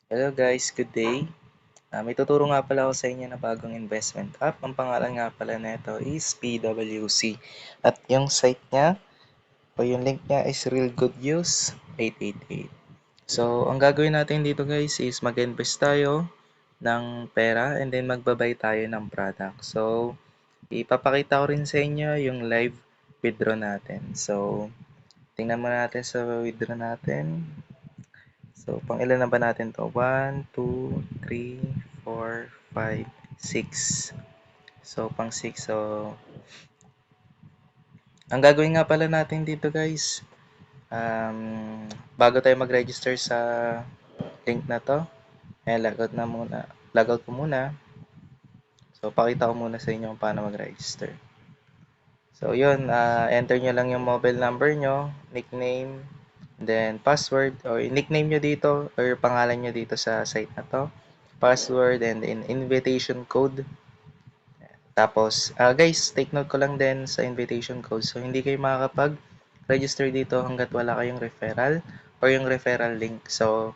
Hello guys, good day. May tuturo nga pala ako sa inyo na bagong investment app. Ang pangalan nga pala nito is PWC. At yung site niya o yung link niya is Real Good Use 888. So, ang gagawin natin dito guys is mag-invest tayo ng pera and then magbabay tayo ng product. So, ipapakita ko rin sa inyo yung live withdraw natin. So, tingnan mo natin sa withdraw natin. So, pang ilan na ba natin to? 1, 2, 3, 4, 5, 6. So, pang 6. So, ang gagawin nga pala natin dito guys, bago tayo mag-register sa link na to, logout na muna. Logout ko muna. So, pakita ko muna sa inyo kung paano mag-register. So, yun, enter nyo lang yung mobile number nyo, nickname, then password, or nickname nyo dito, or pangalan nyo dito sa site na to, password, and invitation code. Tapos, guys, take note ko lang din sa invitation code. So, hindi kayo makakapag-register dito hanggat wala kayong referral or yung referral link. So,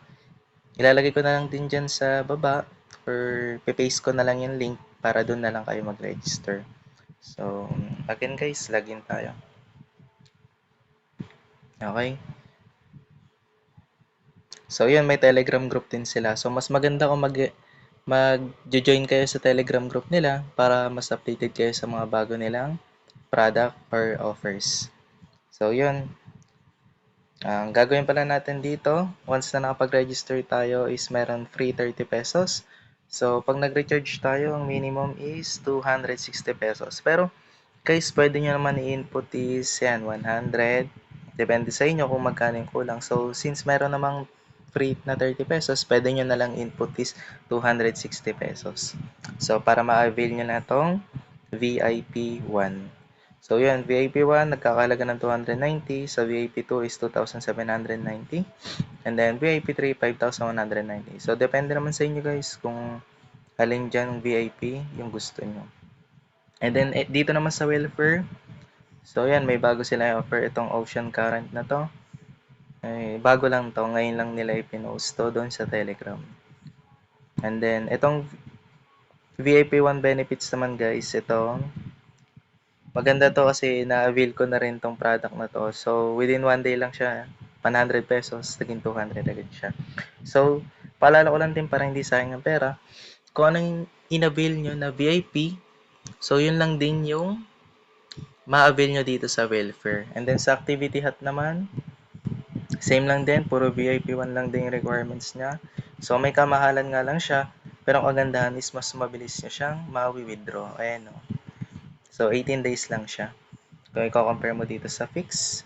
ilalagay ko na lang din dyan sa baba or paste ko na lang yung link para doon na lang kayo mag-register. So, again guys, login tayo. Okay. So, yun, may Telegram group din sila. So, mas maganda kung mag-join kayo sa Telegram group nila para mas updated kayo sa mga bago nilang product or offers. So, yun. Ang gagawin pala natin dito, once na nakapag-register tayo is meron free 30 pesos. So, pag nag-recharge tayo, ang minimum is 260 pesos. Pero, guys, pwede nyo naman i-input is yan, 100. Depende sa inyo kung magkano yung kulang. So, since meron namang free na 30 pesos, pwede nyo na lang input is 260 pesos. So, para ma-avail nyo na itong VIP 1. So, yun, VIP 1, nagkakalaga ng 290. Sa VIP 2 is 2,790. And then, VIP 3, 5,190. So, depende naman sa inyo guys kung alin dyan yung VIP yung gusto nyo. And then, dito naman sa welfare, so yan, may bago sila offer itong Ocean Current na to. Bago lang to, ngayon lang nila ipinost to doon sa Telegram. And then, itong VIP 1 benefits naman guys, itong maganda to kasi na-avail ko na rin tong product na to. So, within 1 day lang siya, 100 pesos, naging 200 agad siya. So, paalala ko lang din para hindi sayang ang pera. Kung anong in-avail nyo na VIP, so yun lang din yung ma-avail nyo dito sa welfare. And then sa activity hut naman, same lang din, puro VIP 1 lang din yung requirements niya. So may kamahalan nga lang siya, pero ang kagandahan is mas mabilis nyo siyang ma-withdraw. Ayan o. So 18 days lang siya. Kung i-compare mo dito sa fix,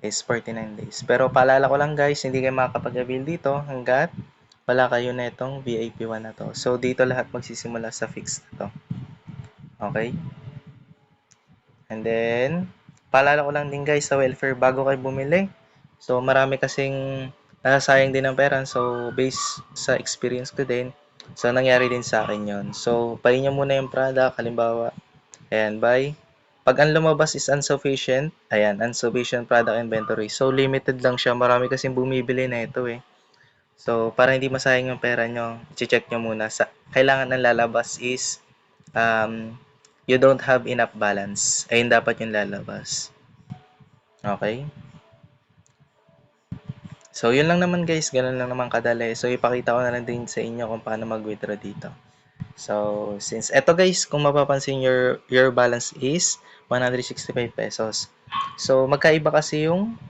is 49 days. Pero paalala ko lang guys, hindi kayo makakapag-avail dito hanggat wala kayo na itong VIP 1 na to. So dito lahat magsisimula sa fix na to. Okay? And then, paalala ko lang din guys sa welfare bago kayo bumili. So, marami kasing nasasayang din ng pera. So, based sa experience ko din, so, nangyari din sa akin yon. So, pahin nyo muna yung product. Halimbawa, ayan, buy. Pag ang lumabas is insufficient, ayan, insufficient product inventory. So, limited lang siya. Marami kasing bumibili na ito eh. So, para hindi masayang yung pera nyo, i-check nyo muna. Kailangan ng lalabas is you don't have enough balance. Ayun dapat yung lalabas. Okay? So, yun lang naman guys. Ganun lang naman kadali. So, ipakita ko na lang din sa inyo kung paano mag-withdraw dito. So, since eto guys, kung mapapansin your balance is 165 pesos. So, magkaiba kasi yung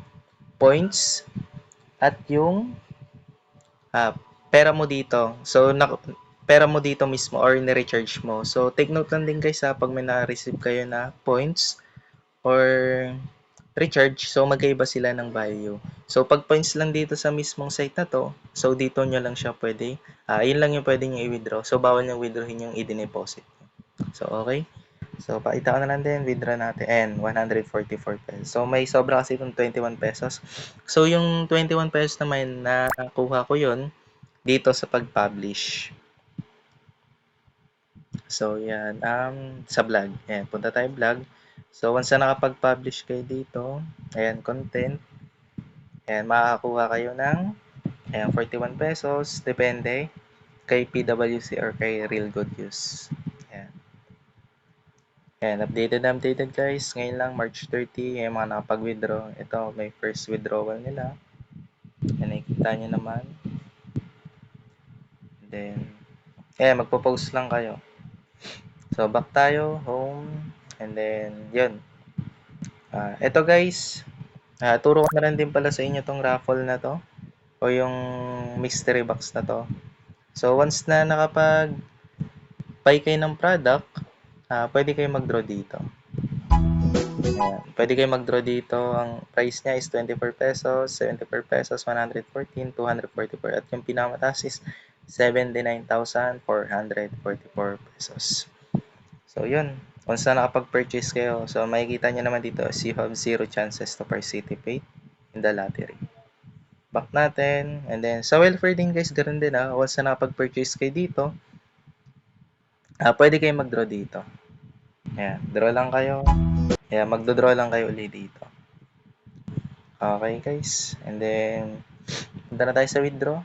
points at yung pera mo dito. So, pera mo dito mismo or ni-recharge mo. So, take note lang din guys pag may na-receive kayo na points or recharge, so magkaiba sila ng value. So, pag points lang dito sa mismong site na to, so dito nyo lang siya pwede, yun lang yung pwede nyo i-withdraw. So, bawal nyo withdrawin yung i-deposit. So, okay. So, pakita ko na lang din, withdraw natin, and 144 pesos. So, may sobra kasi itong 21 pesos. So, yung 21 pesos naman, nakuha ko yun dito sa pag-publish. So, yan, sa vlog. Ayan, punta tayo vlog. So, once na nakapag-publish kayo dito, ayan, content, ayan, makakakuha kayo ng Ayan, 41 pesos. Depende kay PWC or kay Real Good Use. Ayan. Ayan, updated guys. Ngayon lang, March 30. Ayan, mga nakapag-withdraw. Ito, may first withdrawal nila. Ayan, nakikita nyo naman. Then, ayan, magpo-post lang kayo. So, back tayo, home. And then, yun. Ito guys, turo ko na rin din pala sa inyo tong raffle na to. O yung mystery box na to. So, once na nakapag-buy kayo ng product, pwede kayo mag-draw dito. Ayan. Pwede kayo mag-draw dito. Ang price niya is 24 pesos, 74 pesos, 114, 244. At yung pinakamataas is 79,444 pesos. So, yun. Once na nakapag-purchase kayo, so makikita nyo naman dito is you have 0 chances to participate in the lottery. Back natin. And then, sa welfare din guys, ganoon din once na nakapag-purchase kayo dito, pwede kayo mag-draw dito. Ayan, draw lang kayo. Ayan, magdo-draw lang kayo ulit dito. Okay guys. And then, punta na tayo sa withdraw.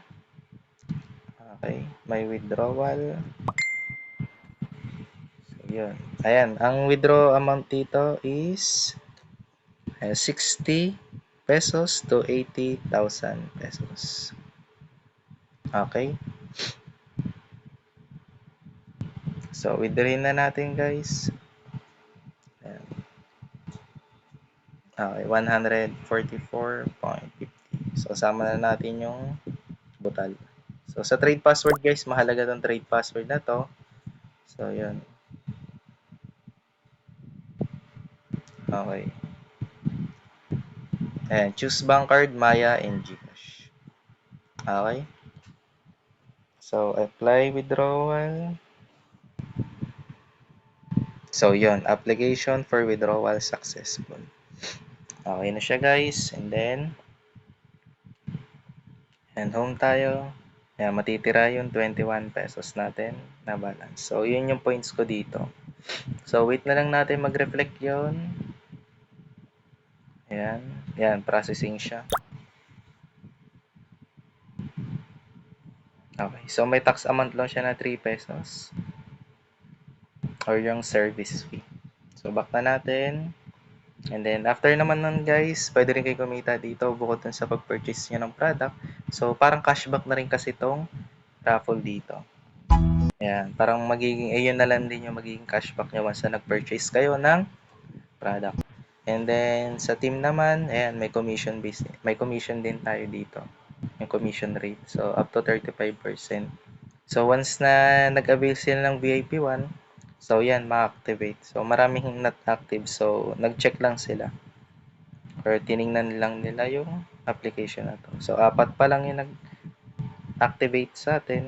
Okay, may withdrawal. So, yun. Ayan, ang withdraw amount dito is 60 pesos to 80,000 pesos. Okay. So, withdrawin na natin guys. Ayan. Okay, 144.50. So, sama na natin yung butal. So, sa trade password guys, mahalaga tong trade password na to. So, yun. Okay. Ayan, choose bank card, Maya, and GCash. Okay. So, apply withdrawal. So, yun. Application for withdrawal successful. Okay na siya guys. And then, and home tayo. Ayan, matitira yung 21 pesos natin na balance. So, yun yung points ko dito. So, wait na lang natin mag-reflect yun. Ayan. Ayan, processing siya. Okay. So, may tax amount lang siya na 3 pesos. Or yung service fee. So, back na natin. And then, after naman nun guys, pwede rin kayo kumita dito bukod dun sa pag-purchase nyo ng product. So, parang cashback na rin kasi itong raffle dito. Ayan, parang magiging, ayun na lang din yung magiging cashback nyo once na nag-purchase kayo ng product. And then, sa team naman, ayan, may commission based. May commission din tayo dito. Yung commission rate. So, up to 35%. So, once na nag-avail sila ng VIP 1, so yan, ma-activate. So, maraming not active. So, nag-check lang sila. Or tiningnan lang nila yung application na to. So, 4 pa lang yung nag-activate sa atin.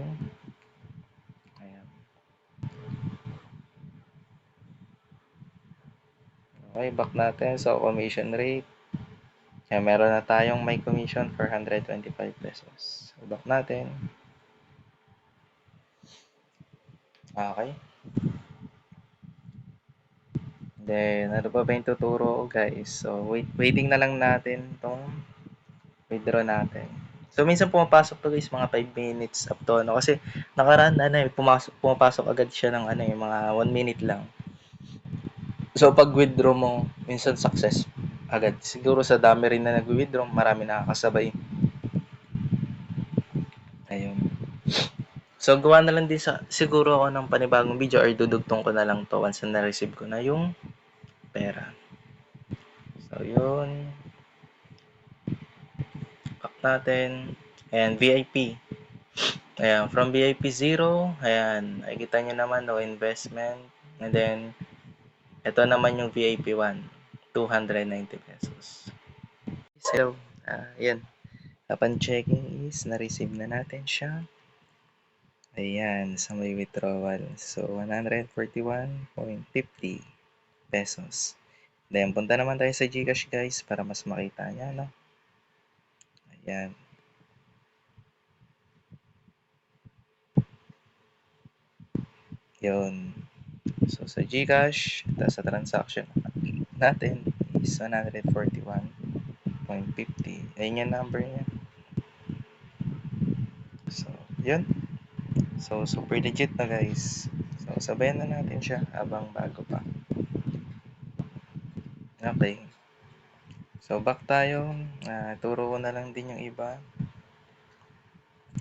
Ayan. Okay, back natin. So, commission rate. Ayan, meron na tayong may commission for 125 pesos. So, back natin. Okay. Then, ano pa ba yung tuturo ko guys? So, waiting na lang natin itong withdraw natin. So, minsan pumapasok to guys, mga 5 minutes up to ano. Kasi, nakaraan, pumapasok agad siya ng ano, yung mga 1 minute lang. So, pag withdraw mo, minsan success agad. Siguro sa dami rin na nag-withdraw, marami nakakasabay. Ayun. So, gawa na lang din siguro ako ng panibagong video or dudugtong ko na lang to once na na-receive ko na yung pera. So, yun. Back natin. Ayan, VIP. Ayan, from VIP 0, ayan, nakikita nyo naman, no investment. And then, ito naman yung VIP 1, 290 pesos. So, ayan, upon checking is, na-receive na natin siya. Ayan, sa may withdrawal. So, 141.50 pesos. Then, punta naman tayo sa GCash guys, para mas makita niya, no? Ayan. Yun. So, sa GCash, sa transaction natin is 141.50. Ayun yung number niya. Yun. So, super legit na guys. So, sabayan na natin siya habang bago pa. Okay. So, back tayo. Turo ko na lang din yung iba.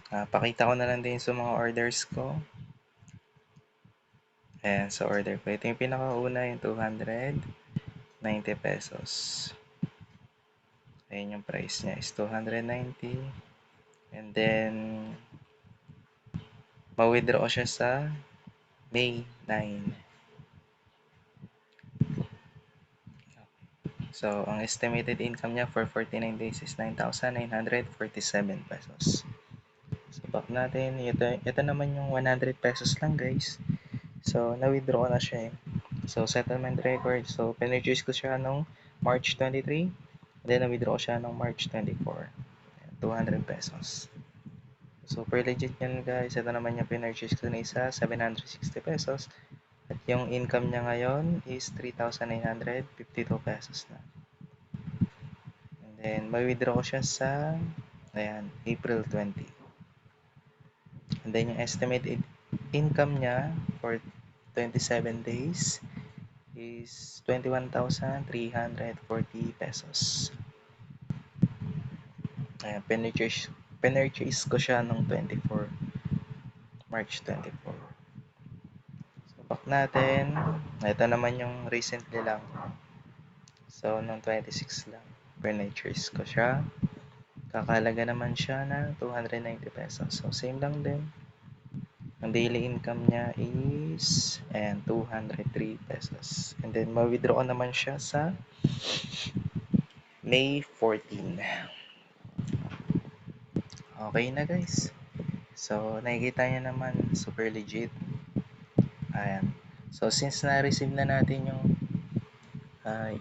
Pakita ko na lang din sa mga orders ko. Ayan, sa order ko. Ito yung pinakauna, yung 290 pesos. Ayan yung price niya is 290. And then, ma-withdraw ko siya sa May 9. So, ang estimated income niya for 49 days is 9,947 pesos. So, back natin. Ito naman yung 100 pesos lang, guys. So, na-withdraw ko na siya eh. So, settlement record. So, pinurchase ko siya nung March 23. Then, na-withdraw ko siya nung March 24. 200 pesos. Super legit yan, guys. Ito naman yung pinurchase ko na isa, 760 pesos. At yung income niya ngayon is 3,952 pesos na. And then, ma-withdraw ko siya sa, ayan, April 20. And then, yung estimated income niya for 27 days is 21,340 pesos. Ayan, pinurchase ko siya nung 24, March 24. So, back natin. Ito naman yung recently lang. So, nung 26 lang, pinurchase ko siya. Kakalaga naman siya na 290 pesos. So, same lang din. Ang daily income niya is, ayan, 203 pesos. And then, ma-withdraw ko naman siya sa May 14. Okay na guys. So, nakikita niyo naman, super legit. Ayan. So, since na-receive na natin uh,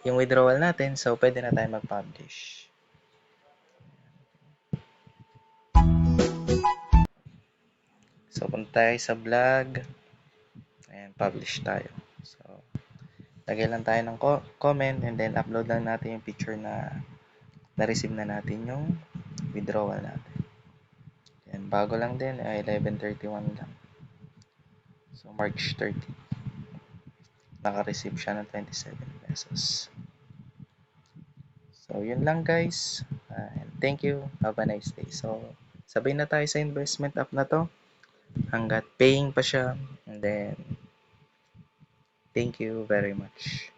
yung withdrawal natin, so pwede na tayo mag-publish. So, punta tayo sa vlog. Ayan, publish tayo. So, lagay lang tayo ng comment and then upload lang natin yung picture na na-receive na natin yung withdrawal natin. Ayan, bago lang din, 11:31 lang. So, March 30. Naka-receive siya ng 27 pesos. So, yun lang guys. And thank you. Have a nice day. So, sabay na tayo sa investment app na to hanggat paying pa siya. And then, thank you very much.